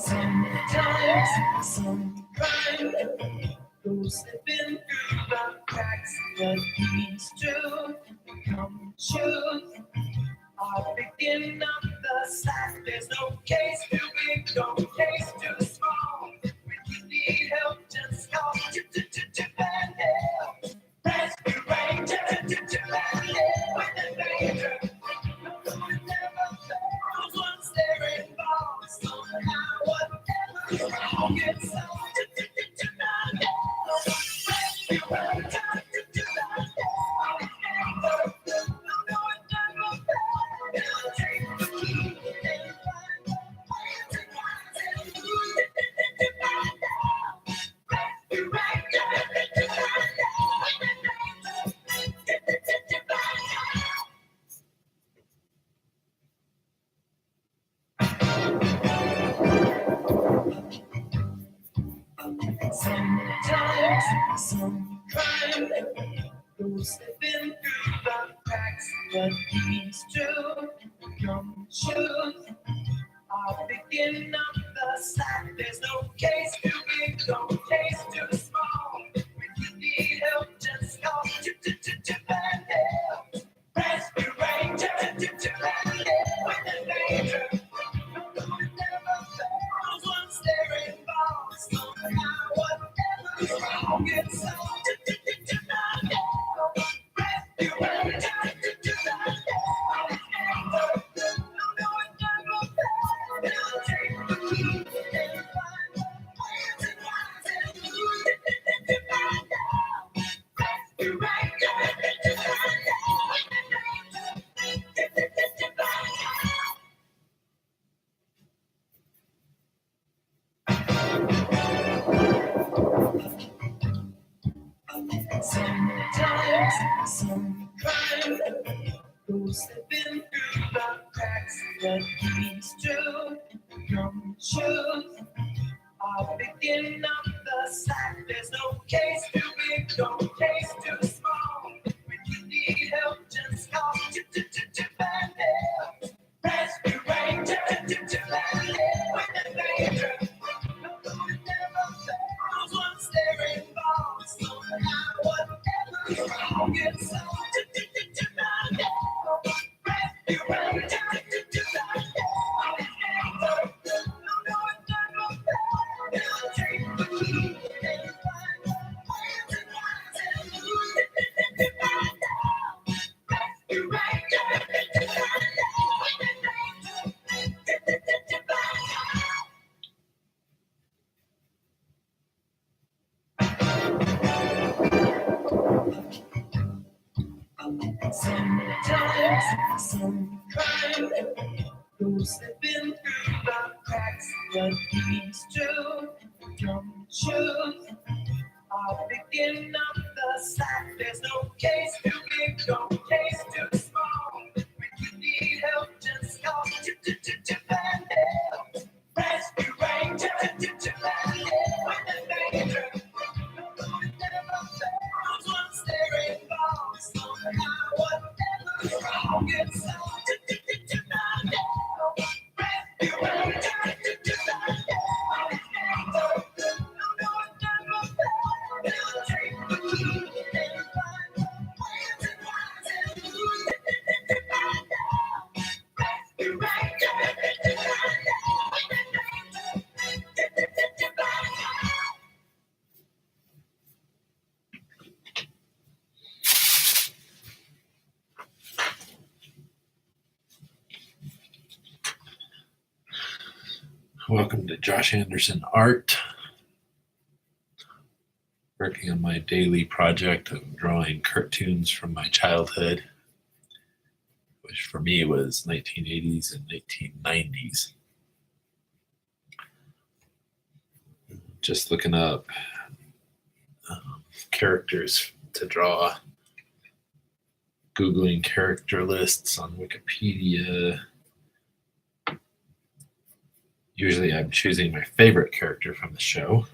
Sometimes some crime goes slipping through the cracks. What needs to become truth are picking up the slack. There's no case too big, no case too small. When you need help, just call Japan Help. Rescue Rangers, Japan Help. When the danger, no one never fails once they're involved. Somehow, whatever's wrong, it's all Japan Help. Rescue Rangers, Japan Help. No one never fails. Take the key and find the way to rise and move Japan Help. Rescue Rangers, Japan Help. Sometimes some crime goes slipping through the cracks. What needs to become truth are picking up the slack. There's no case too big, no case too small. When you need help, just call Japan Help. Rescue Rangers, Japan Help. When the danger, no one never fails once they're involved. Somehow, whatever's wrong, it's all Japan Help. Rescue Rangers, Japan Help. No one never fails. Take the key and find the way to rise and move Japan Help. Rescue Rangers, Japan Help. Sometimes some crime goes slipping through the cracks. What needs to become truth are picking up the slack. There's no case too big, no case too small. When you need help, just call Japan Help. Rescue Rangers, Japan Help. When the danger, no one never fails once they're involved. Somehow, whatever's wrong, it's all Japan Help. Rescue Rangers, Japan Help. No one never fails. Take the key and find the way to rise and move Japan Help. Rescue Rangers, Japan Help. Sometimes some crime goes slipping through the cracks. What needs to become truth are picking up the slack. There's no case too big, no case too small. When you need help, just call Japan Help. Rescue Rangers, Japan Help. When the danger, no one never fails once they're involved. Somehow, whatever's wrong, it's all Japan Help. Rescue Rangers, Japan Help. No one never fails. Take the key and find the way to rise and move Japan Help. Rescue Rangers, Japan Help. Welcome to Josh Anderson Art. Working on my daily project of drawing cartoons from my childhood, which for me was 1980s and 1990s. Just looking up characters to draw, Googling character lists on Wikipedia. Usually I'm choosing my favorite character from the show.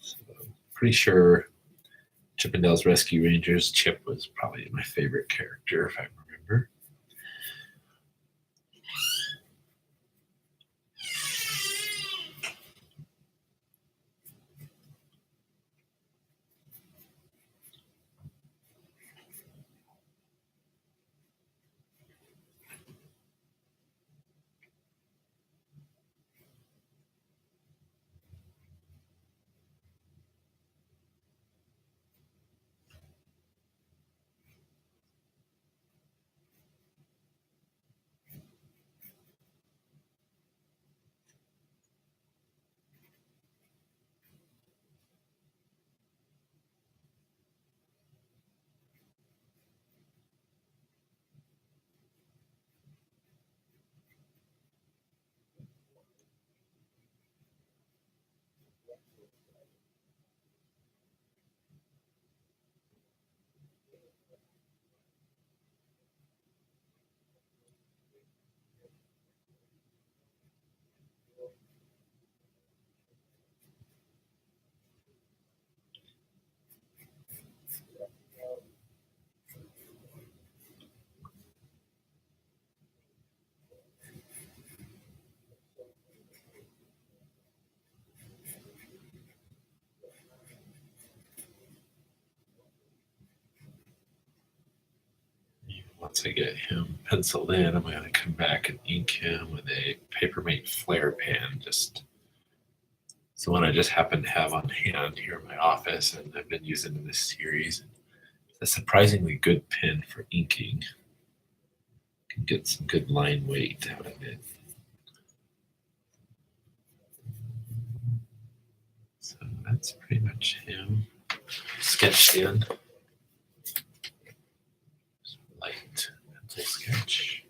So I'm pretty sure Chippendales Rescue Rangers, Chip was probably my favorite character, if I remember. once I get him penciled in, I'm going to come back and ink him with a Papermate Flare pen. It's the one I just happen to have on hand here in my office, and I've been using in this series. It's a surprisingly good pen for inking. You can get some good line weight out of it. So that's pretty much him sketched in. Light pencil sketch.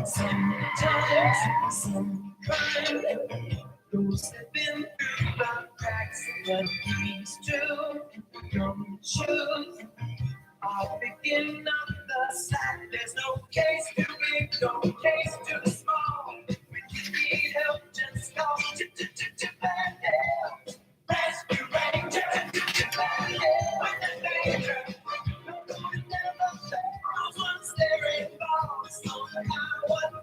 Sometimes some crime goes slipping through the cracks, but these two come true. I'll begin up the slack. There's no case too big, no case too small. When you need help, just call bad help. Rescue Ranger, bad help. When the danger, never fails. Once they're involved, somehow, whatever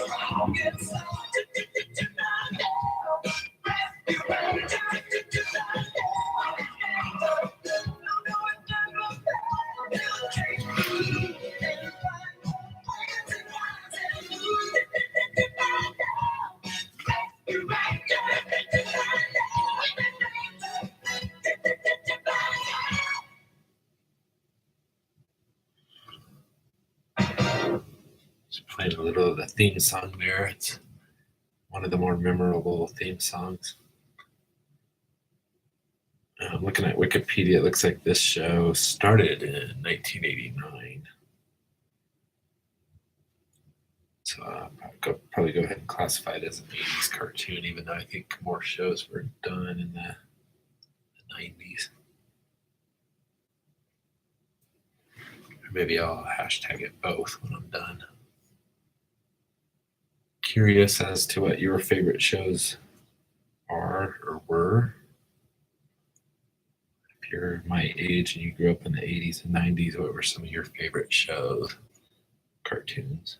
wrong, it's all bad help. Rescue Ranger, bad help. No, it never fails. Just playing a little of the theme song there. It's one of the more memorable theme songs. Looking at Wikipedia, it looks like this show started in 1989. So I'll probably go ahead and classify it as an 80s cartoon, even though I think more shows were done in the 90s. Or maybe I'll hashtag it both when I'm done. Curious as to what your favorite shows are or were. If you're my age and you grew up in the 80s and 90s, what were some of your favorite shows, cartoons?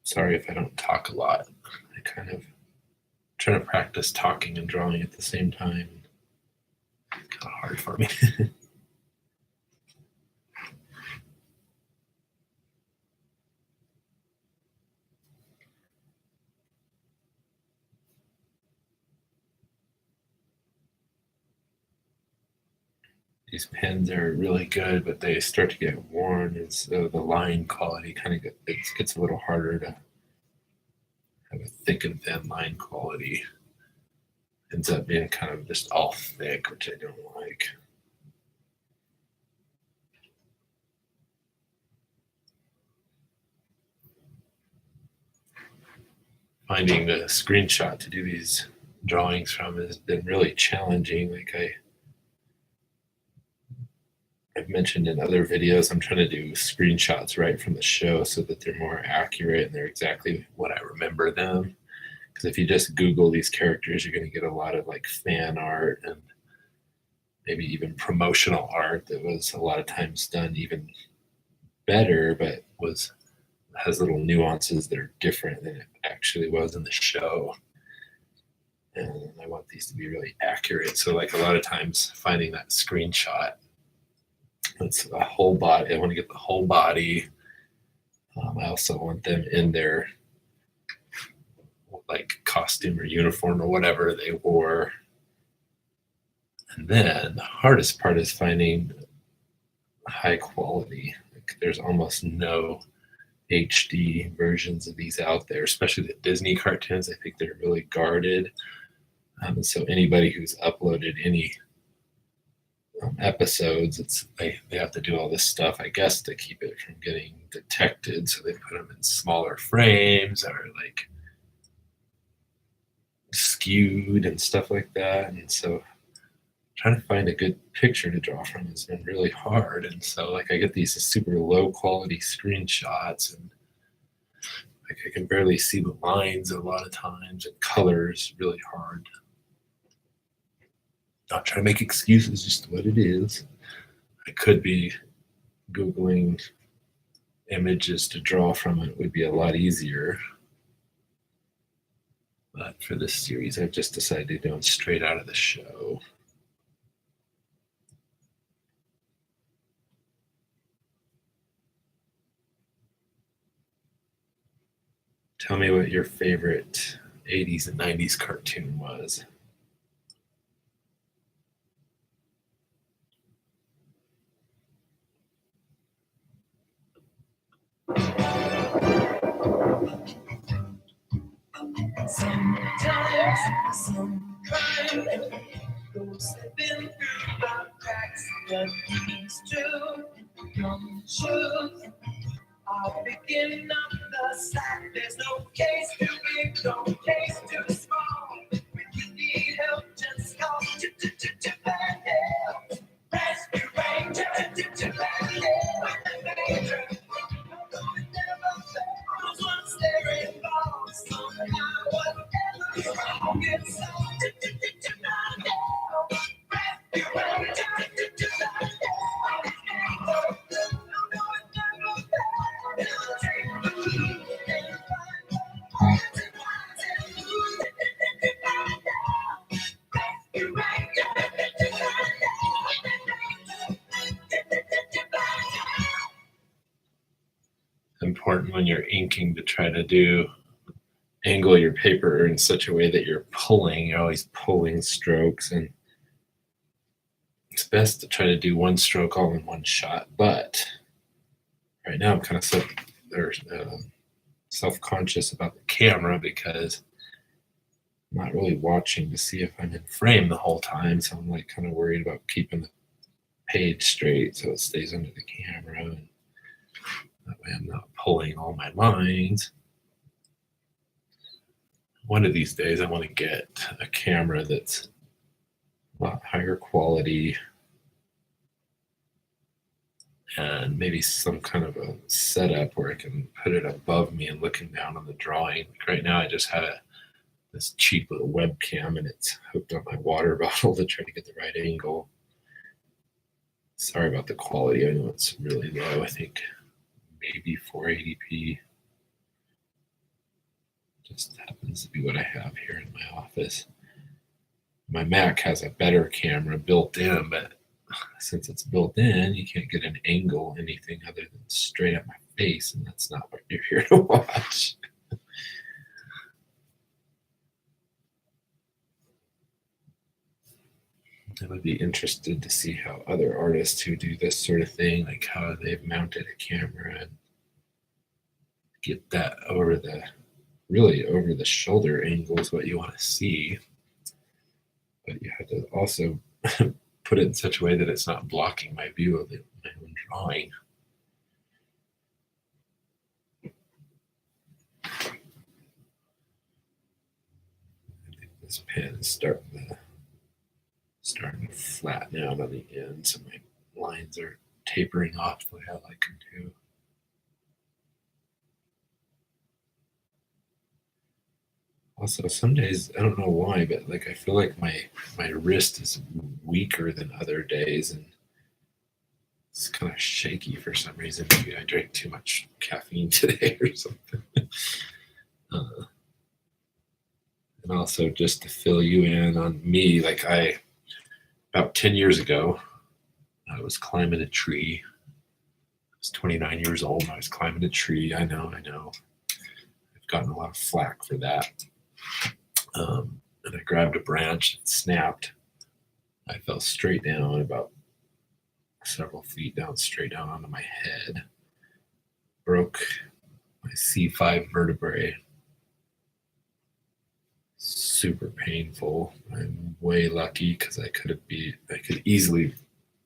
Sorry if I don't talk a lot. I kind of try to practice talking and drawing at the same time. It's kind of hard for me. These pens are really good, but they start to get worn, and so the line quality kind of gets a little harder to have a thick and thin line quality. Ends up being kind of just all thick, which I don't like. Finding the screenshot to do these drawings from has been really challenging. Like I've mentioned in other videos, I'm trying to do screenshots right from the show so that they're more accurate and they're exactly what I remember them. Because if you just Google these characters, you're going to get a lot of like fan art and maybe even promotional art that was a lot of times done even better, but has little nuances that are different than it actually was in the show. And I want these to be really accurate. So like a lot of times finding that screenshot, it's a whole body. I want to get the whole body. I also want them in their like costume or uniform or whatever they wore. And then the hardest part is finding high quality. Like there's almost no HD versions of these out there, especially the Disney cartoons. I think they're really guarded. And so anybody who's uploaded any episodes, they have to do all this stuff, I guess, to keep it from getting detected. So they put them in smaller frames or like skewed and stuff like that. And so trying to find a good picture to draw from has been really hard. And so like I get these super low quality screenshots and like I can barely see the lines a lot of times, and colors really hard. Not trying to make excuses, just what it is. I could be Googling images to draw from. It would be a lot easier. But for this series, I've just decided to do them straight out of the show. Tell me what your favorite 80s and 90s cartoon was. Sometimes some crime goes slipping through the cracks. The keys to come true are picking up the slack. There's no case too big, no case too small. When you need help, just call bad help. Rescue Ranger, bad help. When the major, although it never fails, once they're involved, somehow whatever's wrong, it's solved. Bad help. Rescue Ranger, bad help. Although it never fails, take the lead and find the hearts and minds and moves. Bad help. Rescue Ranger, bad help. Important when you're inking to try to angle your paper in such a way that you're always pulling strokes, and it's best to try to do one stroke all in one shot. But right now I'm kind of self-conscious about the camera because I'm not really watching to see if I'm in frame the whole time, so I'm like kind of worried about keeping the page straight so it stays under the camera, and that way I'm not pulling all my lines. One of these days I want to get a camera that's a lot higher quality and maybe some kind of a setup where I can put it above me and looking down on the drawing. Like right now I just had this cheap little webcam and it's hooked on my water bottle to try to get the right angle. Sorry about the quality. I know it's really low. I think maybe 480p. Just happens to be what I have here in my office. My Mac has a better camera built in, but since it's built in, you can't get an angle, anything other than straight at my face, and that's not what you're here to watch. I would be interested to see how other artists who do this sort of thing, like how they've mounted a camera and get that over the shoulder angle is what you want to see. But you have to also put it in such a way that it's not blocking my view of my own drawing. I think this pen is starting to flatten out on the end, so my lines are tapering off the way I like them to. Also, some days, I don't know why, but like I feel like my wrist is weaker than other days, and it's kind of shaky for some reason. Maybe I drank too much caffeine today or something. And also, just to fill you in on me, like about 10 years ago, I was climbing a tree. I was 29 years old and I was climbing a tree. I know. I've gotten a lot of flack for that. And I grabbed a branch, it snapped. I fell straight down, about several feet down, straight down onto my head. Broke my C5 vertebrae. Super painful. I'm way lucky because I could easily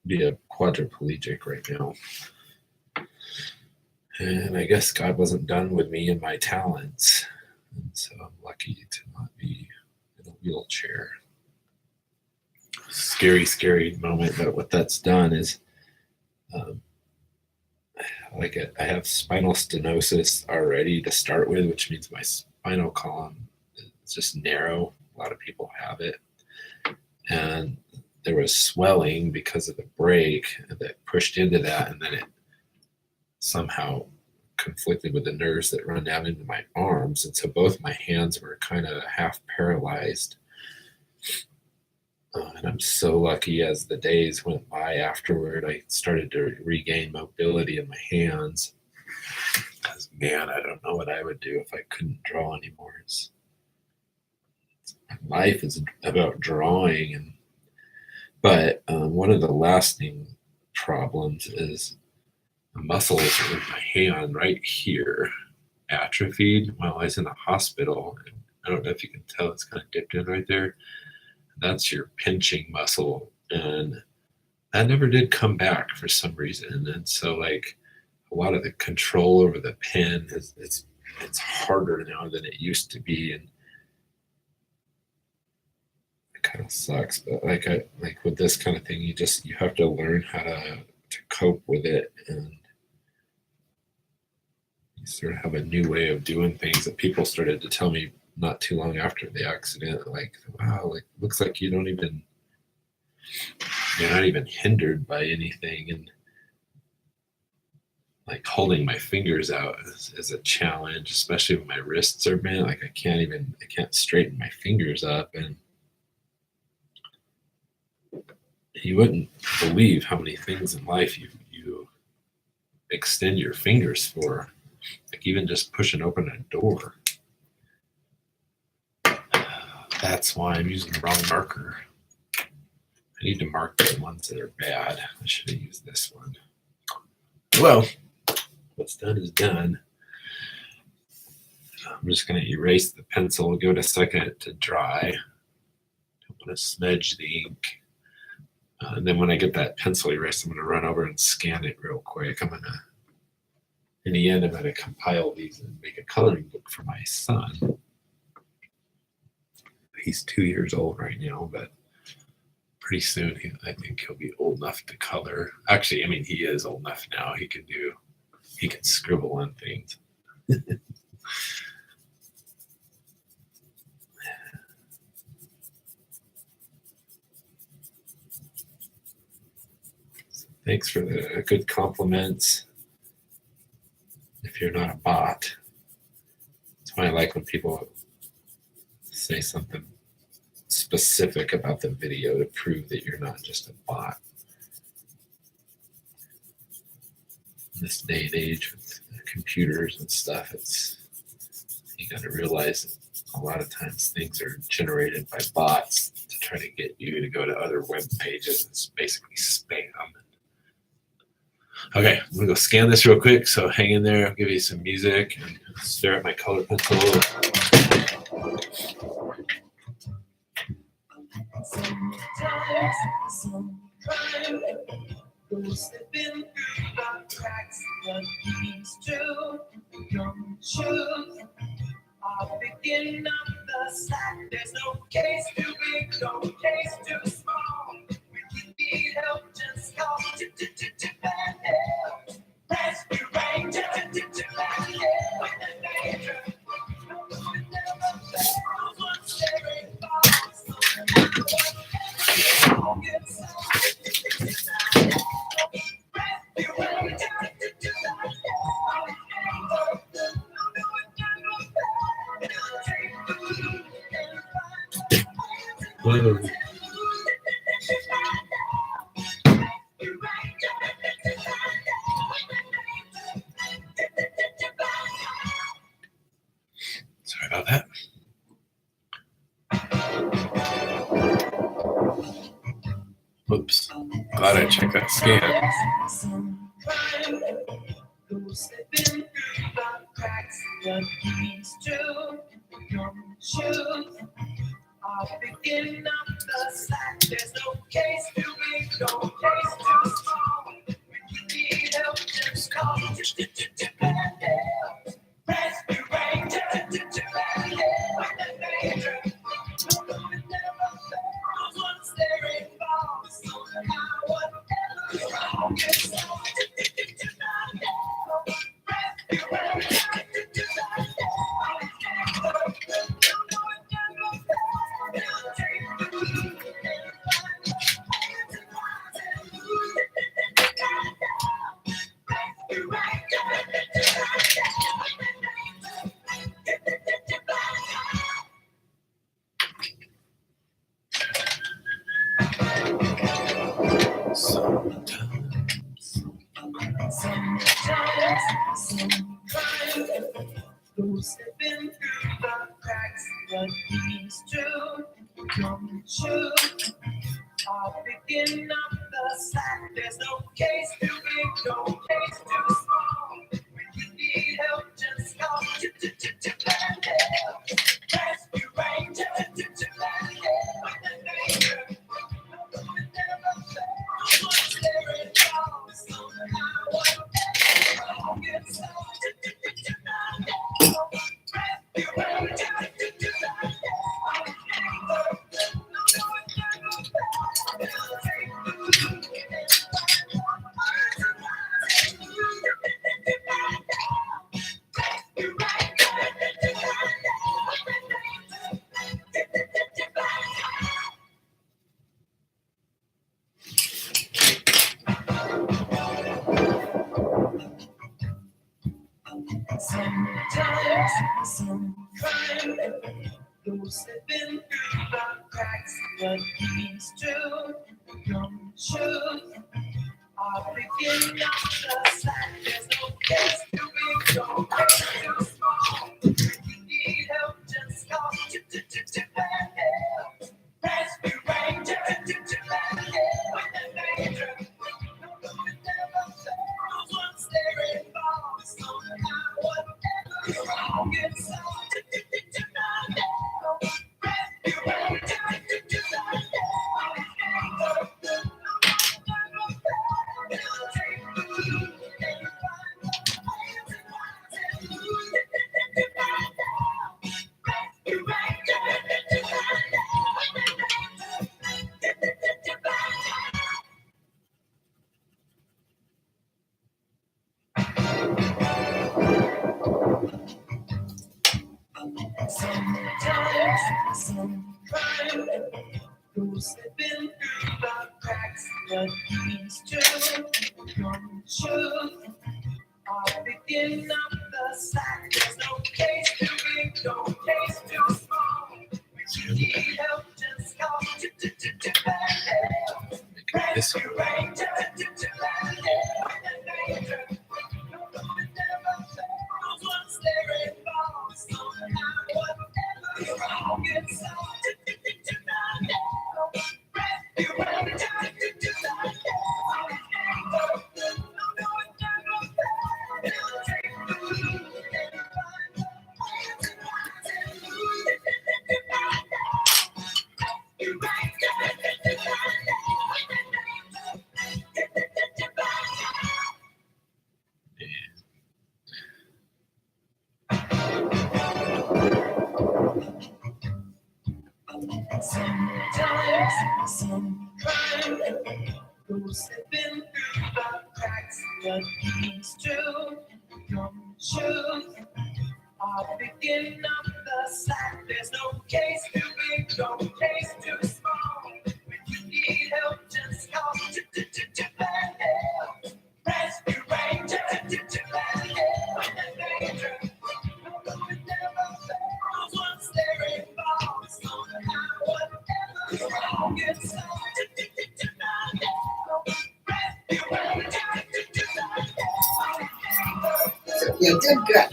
be a quadriplegic right now. And I guess God wasn't done with me and my talents. And so I'm lucky to not be in a wheelchair. scary moment. But what that's done is, um, I have spinal stenosis already to start with, which means my spinal column is just narrow. A lot of people have it. And there was swelling because of the break that pushed into that, and then it somehow conflicted with the nerves that run down into my arms. And so both my hands were kind of half paralyzed. And I'm so lucky as the days went by afterward, I started to regain mobility in my hands. Because, man, I don't know what I would do if I couldn't draw anymore. Life is about drawing. But one of the lasting problems is the muscles in my hand right here atrophied while I was in the hospital. And I don't know if you can tell, it's kind of dipped in right there. That's your pinching muscle, and that never did come back for some reason. And so, like, a lot of the control over the pen it's harder now than it used to be, and it kind of sucks. But like with this kind of thing, you have to learn how to cope with it, and you sort of have a new way of doing things that people started to tell me not too long after the accident, like, wow, like, looks like you're not even hindered by anything. And like holding my fingers out is a challenge, especially when my wrists are bent. Like I can't straighten my fingers up. And you wouldn't believe how many things in life you extend your fingers for, like even just pushing open a door. That's why I'm using the wrong marker. I need to mark the ones that are bad. I should have used this one. Well, what's done is done. I'm just going to erase the pencil, give it a second to dry. I'm going to smudge the ink. And then when I get that pencil erased, I'm going to run over and scan it real quick. In the end, I'm going to compile these and make a coloring book for my son. He's 2 years old right now, but pretty soon I think he'll be old enough to color. Actually, I mean, he is old enough now. He can scribble on things. Thanks for the good compliments. If you're not a bot, that's why I like when people say something specific about the video to prove that you're not just a bot. In this day and age with computers and stuff, you got to realize that a lot of times things are generated by bots to try to get you to go to other web pages. It's basically spam. Okay, I'm gonna go scan this real quick, so hang in there. I'll give you some music and stare at my color pencil. Sometimes some crime goes slipping through the cracks. What needs to come true are picking up the slack. There's no case too big, no case too small. When you need help, just call bad help. Rescue Ranger, bad help. When the danger never fails, once they're involved. Sorry about that. Oops. Glad I checked that scan. Go slipping through the cracks. What needs to come true are picking up the slack. There's no case too big, no case too small. When you need help, just call bad help. Rescue Ranger, bad help. When the danger never fails, once they're involved. some crime goes slipping through the cracks, but these two come true. Are picking up the slack. There's no case too big, no case too small. When you need help, just call Rescue Ranger. When the danger never fails, once there it falls, somehow whatever gets lost. Rescue Ranger. Sometimes some crime goes slipping through the cracks, but these two come true. Are picking up the slack. There's no case too big, no case too small. If you need help, just call Rescue Ranger. When the danger never fails, once there it falls, somehow whatever gets lost. Rescue Ranger. Sometimes some crime goes slipping through the cracks, but these two come true. Are picking up the slack. There's no case too big, no case too small. When you need help, just call Rescue Ranger. When the danger never fails, once there it falls, somehow whatever gets lost. Rescue Ranger. Sometimes some crime goes slipping through the cracks, but these two come true. Are picking up the slack. There's no case too big, no case too small. When you need help, just call Rescue Ranger. When the danger never fails, once there it falls, somehow whatever gets lost. Rescue Ranger. You did good.